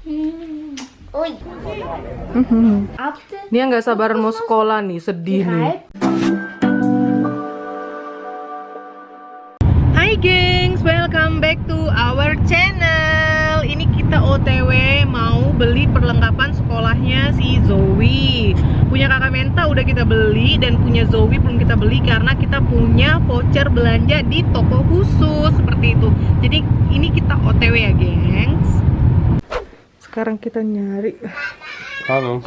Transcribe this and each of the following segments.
Oi. Dia nggak sabaran mau sekolah nih, sedih nih. Hai gengs, welcome back to our channel. Ini kita OTW mau beli perlengkapan sekolahnya si Zoe. Punya kakak Menta udah kita beli, dan punya Zoe belum kita beli karena kita punya voucher belanja di toko khusus seperti itu. Jadi ini kita OTW ya gengs. Sekarang kita nyari. Hallo.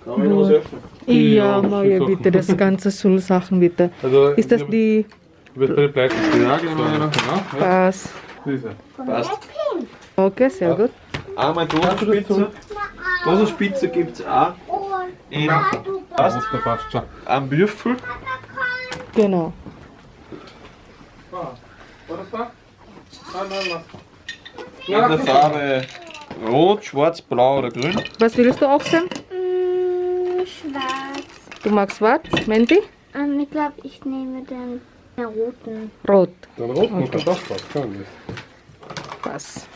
Kan we nog eens even? Iya, mau ya bitte, das ganze Schulsachen bitte. Also, Ist das die Wird bei der Pleite gesagt, genau. Pass? Diese. Passt. Okay, sehr gut. Einmal Dosenspitze. Dosenspitze gibt es auch. Passt. Da passt schon. Ein Büffel. Genau. In der Farbe Rot, Schwarz, Blau oder Grün. Was willst du auch sein? Schwarz. Du magst schwarz, Menti? Ich glaube, ich nehme den roten. Rot. Dann rot muss das passt, kann das. Pass.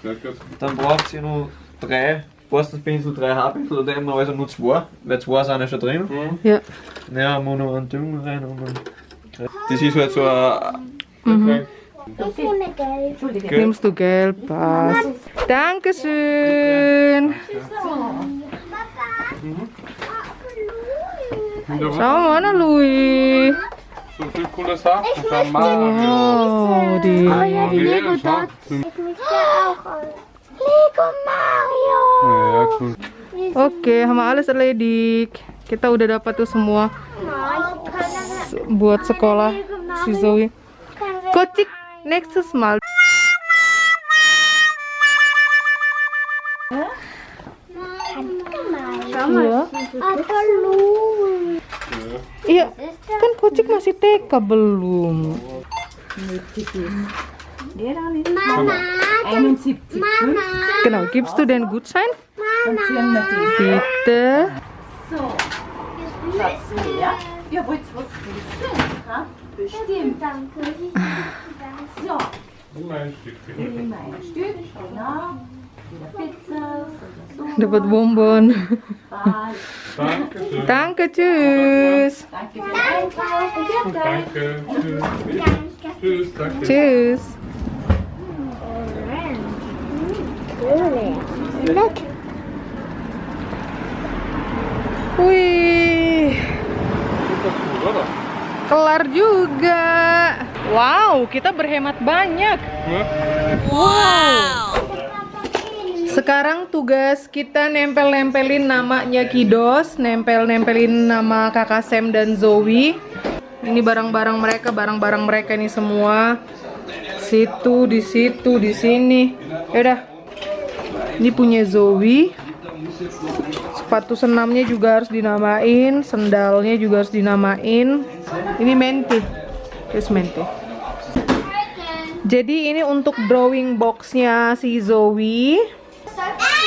Sehr gut. Dann braucht ihr nur 3 Borstenpinsel, 3 Haarpinsel oder eben also nur 2, weil 2 sind ja schon drin. Ja. Ja, muss noch einen Dünger rein. Das ist halt so ein. Ich nehme gelb. Nimmst du gelb? Pass. Dankeschön. Schau mal, Louis. So viel coole Sachen. Schau mal. Oh, die. Lego dort. Ich möchte auch Lego Mario. Ja, cool. Oke, haben wir alles erledigt. Kita udah dapat tuh semua buat sekolah si Zoe. Kocik, nächstes Mal. Schau mal. Iya. Hallo. Iya, kan Kocik masih TK belum. Mama. 71. Mama. Genau, gibst du den Gutschein? Bitte. So, Schatz, ja? Ihr wollt was essen? Ha? Bestimmt. Danke. So, Immer ein Stück. immer ein Stück, genau. Wieder Pizza, so. Dapat bonbon. Bye. Danke schön. Danke, tschüss. Danke für den Einkauf. Und Danke. Tschüss. Tschüss. Danke. Tschüss. Look. Wih, Oder? kelar juga. Wow, kita berhemat banyak. Wow. Sekarang tugas kita nempel-nempelin namanya Kidos, nempel-nempelin nama kakak Sam dan Zoe. Ini barang-barang mereka ini semua. Situ, di situ, di sini. Yaudah. Ini punya Zoe. Sepatu senamnya juga harus dinamain, sendalnya juga harus dinamain. Ini Menti. Terus Menti. Jadi ini untuk drawing boxnya si Zoe.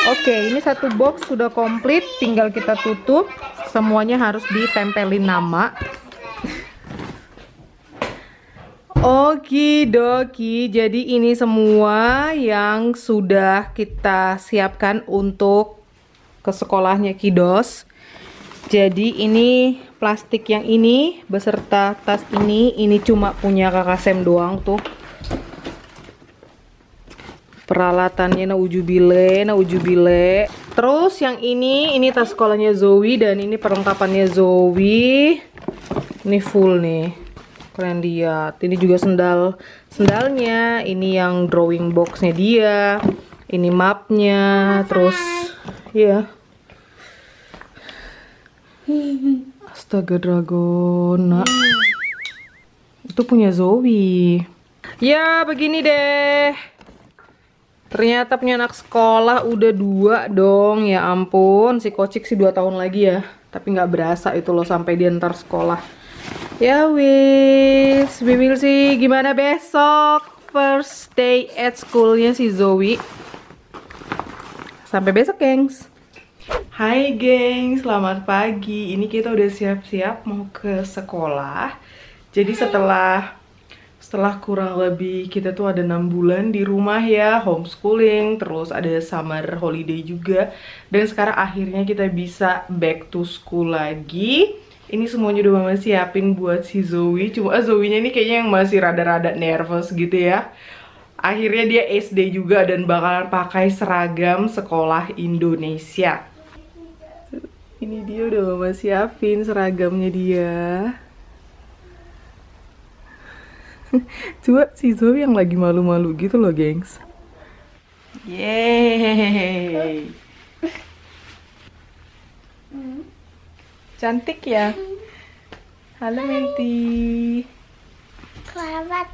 Oke, ini satu box sudah komplit, tinggal kita tutup. Semuanya harus ditempelin nama. Okidoki, jadi ini semua yang sudah kita siapkan untuk ke sekolahnya Kidos. Jadi ini plastik yang ini beserta tas ini cuma punya kakak Sam doang tuh. Peralatannya naujubile. Terus yang ini tas sekolahnya Zoe, dan ini perlengkapannya Zoe. Ini full nih. Kalian lihat, ini juga sendalnya, ini yang drawing boxnya dia, ini mapnya, terus ya. Astaga Dragona. Itu punya Zoe. Ya begini deh. Ternyata punya anak sekolah udah 2 dong. Ya ampun, si Kocik sih 2 tahun lagi ya. Tapi nggak berasa itu loh sampai dia ntar sekolah. Ya wis, we will see gimana besok first day at schoolnya si Zoe. Sampai besok, gengs. Hai gengs, selamat pagi. Ini kita udah siap-siap mau ke sekolah. Jadi setelah Setelah kurang lebih kita tuh ada 6 bulan di rumah ya, homeschooling, terus ada summer holiday juga. Dan sekarang akhirnya kita bisa back to school lagi. Ini semuanya udah mama siapin buat si Zoe. Cuma Zoe-nya ini kayaknya yang masih rada-rada nervous gitu ya. Akhirnya dia SD juga dan bakalan pakai seragam sekolah Indonesia. Ini dia udah mama siapin seragamnya dia. Coba si Zoe yang lagi malu-malu gitu loh, gengs. Yeay. Cantik ya. Halo Menti. Selamat.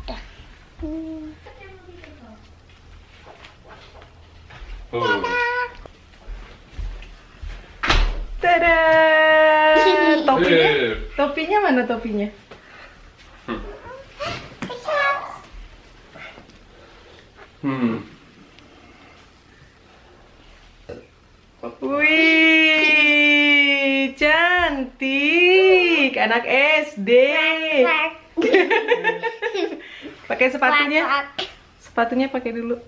Tada! Topinya? Topinya mana topinya? Wih, cantik, anak SD. Pakai sepatunya. Sepatunya pakai dulu.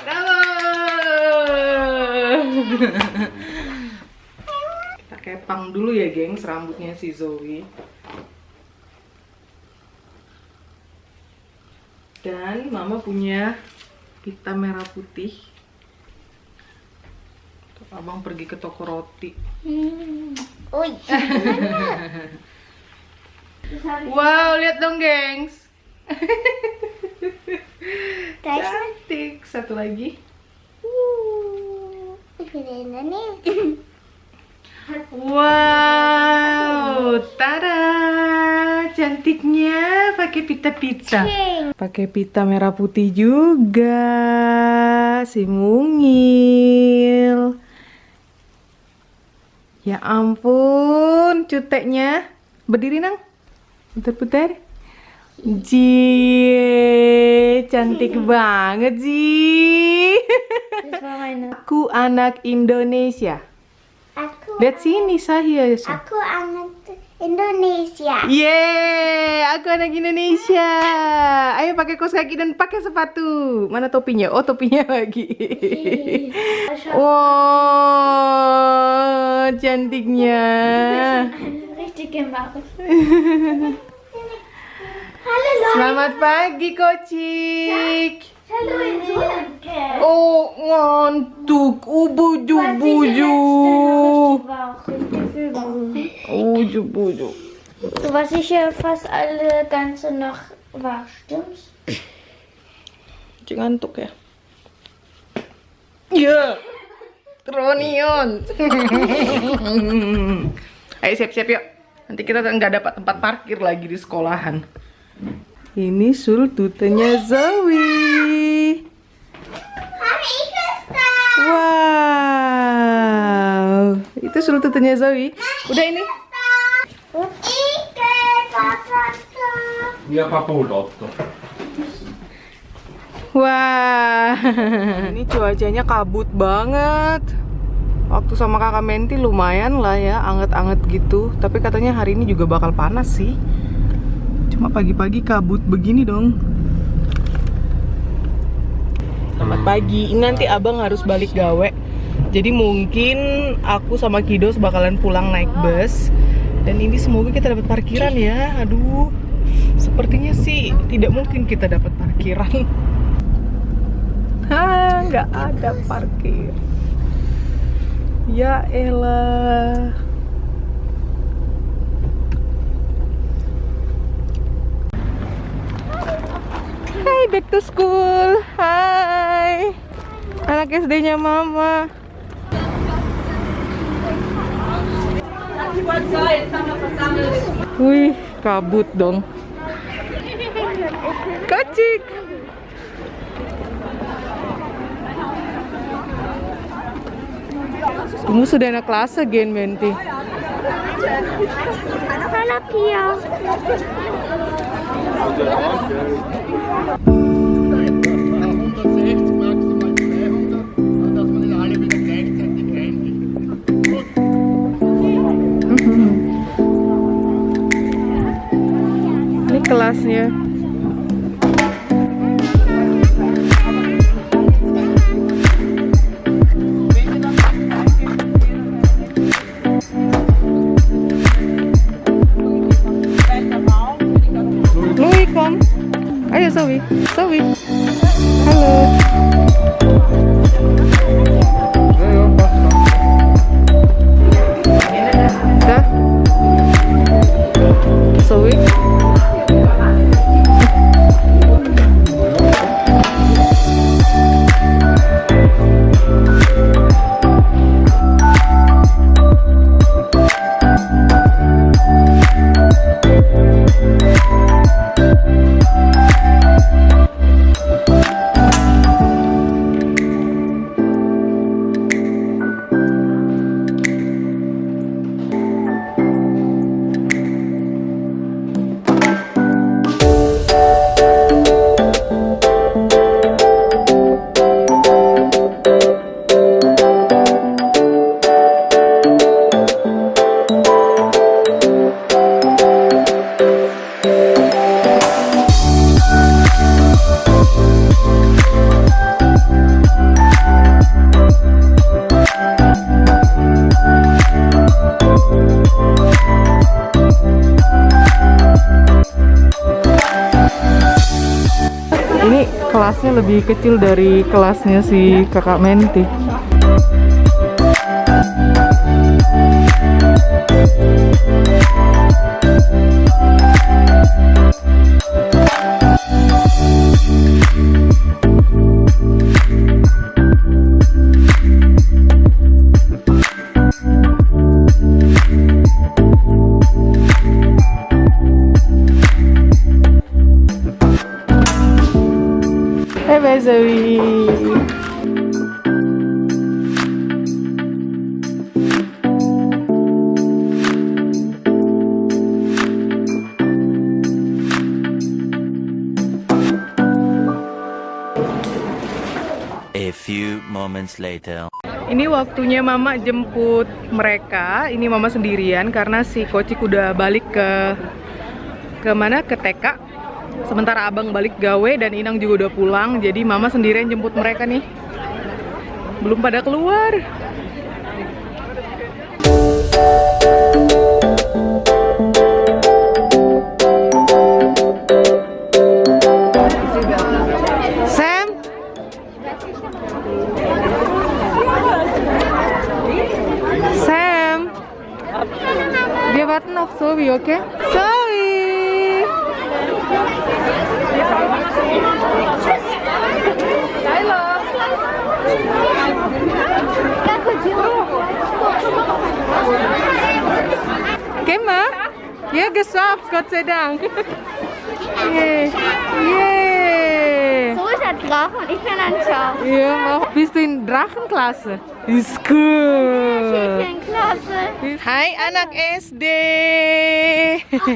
Bravo. Kita kepang dulu ya, gengs, rambutnya si Zoe. Dan mama punya pita merah putih. Tuh, abang pergi ke toko roti. Wow, lihat dong, gengs. Cantik. Satu lagi. Wow, tada, cantiknya pakai pita-pita. Pakai pita merah putih juga, si mungil. Ya ampun, cuteknya. Berdiri nang, putar-putar. Jee, cantik banget Ji. Aku anak Indonesia. Lihat sini saya. Aku anak Indonesia. Yeay, aku anak Indonesia. Ayo pakai kaos kaki dan pakai sepatu. Mana topinya? Oh, topinya lagi. Wow, cantiknya. Richtig gemacht. Selamat pagi, Kocik. Hallo in Solanke. Oh, ngantuk. Buju-buju. Buju-buju. Du warst sicher fast alle ganze Nacht wach, stimmt's? Cik ngantuk ya? Iya. Tronion. Ayo siap-siap yuk. Nanti kita nggak dapat tempat parkir lagi di sekolahan. Ini sultutenya Zoe. Wow, itu sultutenya Zoe. Udah ini. Ja, Papa holt auch noch. Wah, ini cuacanya kabut banget. Waktu sama kakak Menti lumayan lah ya, anget-anget gitu. Tapi katanya hari ini juga bakal panas sih. Cuma pagi-pagi kabut begini dong. Selamat pagi. Ini nanti abang harus balik gawe. Jadi mungkin aku sama Kidos bakalan pulang naik bus. Dan ini semoga kita dapat parkiran ya. Aduh, sepertinya sih tidak mungkin kita dapat parkiran. Hah, nggak ada parkir. Ya elah. Hai, back to school. Hai. Anak SD-nya mama. Wih, kabut dong. Kocik. Kamu sudah anak kelas again, Menti. Halo Pia. kelasnya. Louis, kom. Ayo Zoe. Zoe. Halo. Dah. Zoe. Ini kelasnya lebih kecil dari kelasnya si kakak Menti. Bye Zoe. A few moments later. Ini waktunya mama jemput mereka. Ini mama sendirian karena si Kocik udah balik ke mana? Ke TK. Sementara abang balik gawe dan Inang juga udah pulang. Jadi mama sendirian jemput mereka nih. Belum pada keluar. Sam? Sam? Wir warten auf Zoe, okay? Zoe! Kema? Ja, geschafft, Gott sei Dank. Yay. Yay. So ist er Drachen und ich bin ein Schaf. Ja, bist du in Drachenklasse? Ist cool. Schäfchenklasse. Hai anak SD.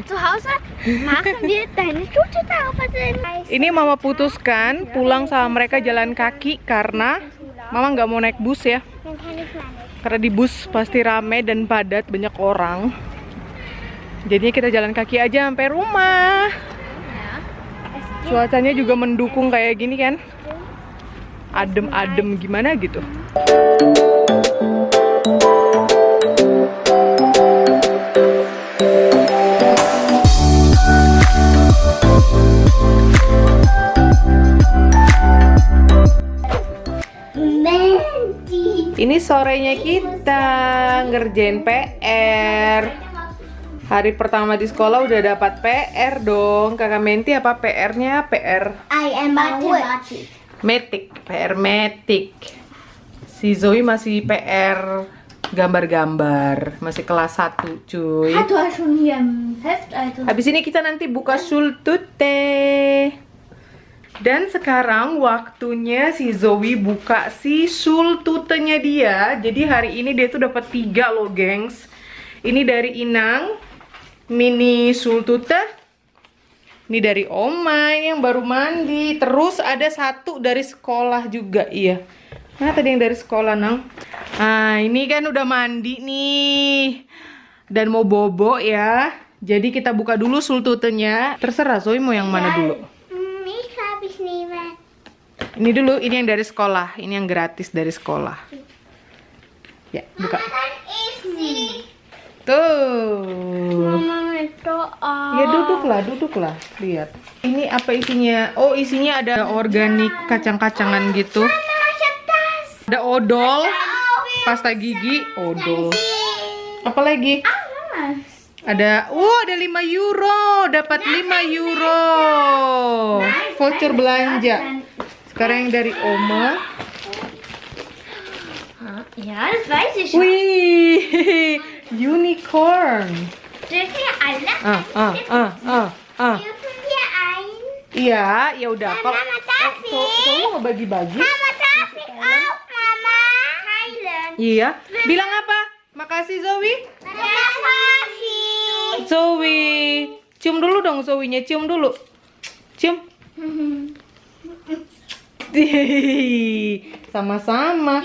Zu Hause machen wir deine Stute darauf. Ini mama putuskan pulang sama mereka jalan kaki karena mama nggak mau naik bus ya. Karena di bus pasti rame dan padat, banyak orang. Jadinya kita jalan kaki aja sampai rumah. Cuacanya juga mendukung kayak gini kan. Adem-adem gimana gitu. Ini sorenya kita ngerjain PR. Hari pertama di sekolah udah dapat PR dong. Kakak Menti apa PR-nya? PR I am Mathematik. PR Metik. Si Zoe masih PR gambar-gambar, masih kelas 1 cuy. Du hast schon hier ein Heft, also. Habis ini kita nanti buka Schultüte. Dan sekarang waktunya si Zoe buka si Schultüte-nya dia. Jadi hari ini dia tuh dapat 3 loh, gengs. Ini dari Inang, mini Schultüte. Ini dari Oma yang baru mandi. Terus ada 1 dari sekolah juga, iya. Nah, tadi yang dari sekolah, Nang. Nah, ini kan udah mandi nih. Dan mau bobo ya. Jadi kita buka dulu sultutenya. Terserah Zoe mau yang mana dulu. Ich habe ich nehmen. Ini dulu, ini yang dari sekolah. Ini yang gratis dari sekolah. Ya, buka. Dann isi. Tuh. Mama itu Ya duduklah. Lihat. Ini apa isinya? Oh, isinya ada organik kacang-kacangan gitu. Ada odol, pasta gigi, odol. Apa lagi? Ada 5 euro, dapat 5 euro. Voucher belanja. Sekarang yang dari Oma. Ja, das weiß ich schon. Wih, unicorn. Dürfen wir alle? Dürfen wir ein? Iya, ya udah. Kalau Mama, darf ich? kamu mau bagi-bagi? Mama, darf ich auch, Mama? Teilen. Iya. Bilang apa? Makasih Zoe. Makasih. Zoe. Cium dulu dong Zoe-nya, cium dulu. Cium. Sama-sama.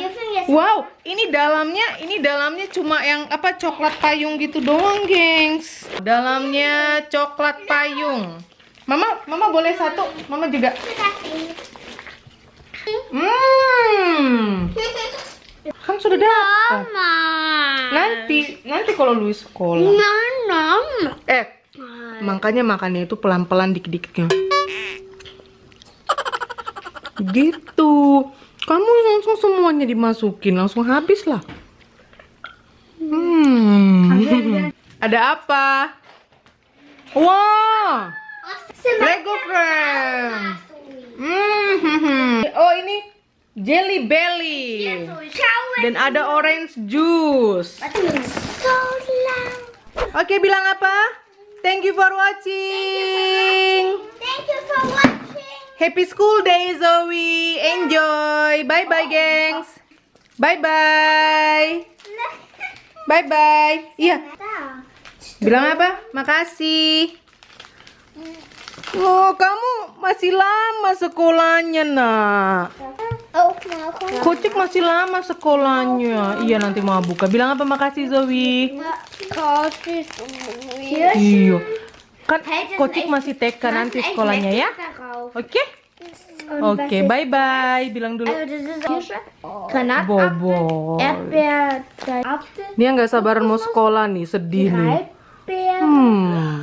Wow, ini dalamnya cuma yang apa coklat payung gitu doang, gengs. Dalamnya coklat payung. Mama boleh satu, Mama juga. Kan sudah dapat. Mama. Nanti kalau lu sekolah. Makanya makannya itu pelan-pelan dikit-dikitnya. Gitu. Kamu langsung semuanya dimasukin, langsung habis lah. Ada apa? Wow, Lego Friends. Oh ini Jelly Belly. Dan ada orange juice. So lang. Oke, bilang apa? Thank you for watching. Thank you for watching. Happy school day, Zoe. Enjoy. Bye-bye, gengs. Bye-bye. Bye-bye. Iya. Bilang apa? Makasih. Oh, kamu masih lama sekolahnya, nak. Kocik masih lama sekolahnya. Iya, nanti mau buka. Bilang apa? Makasih, Zoe. Iya. Kan Kocik masih TK nanti sekolahnya ya. Oke? Oke, bye-bye. Bilang dulu. Granat, Bobo. Erdbeer, Apfel, Dia nggak sabaran mau sekolah nih, sedih nih. Erdbeer.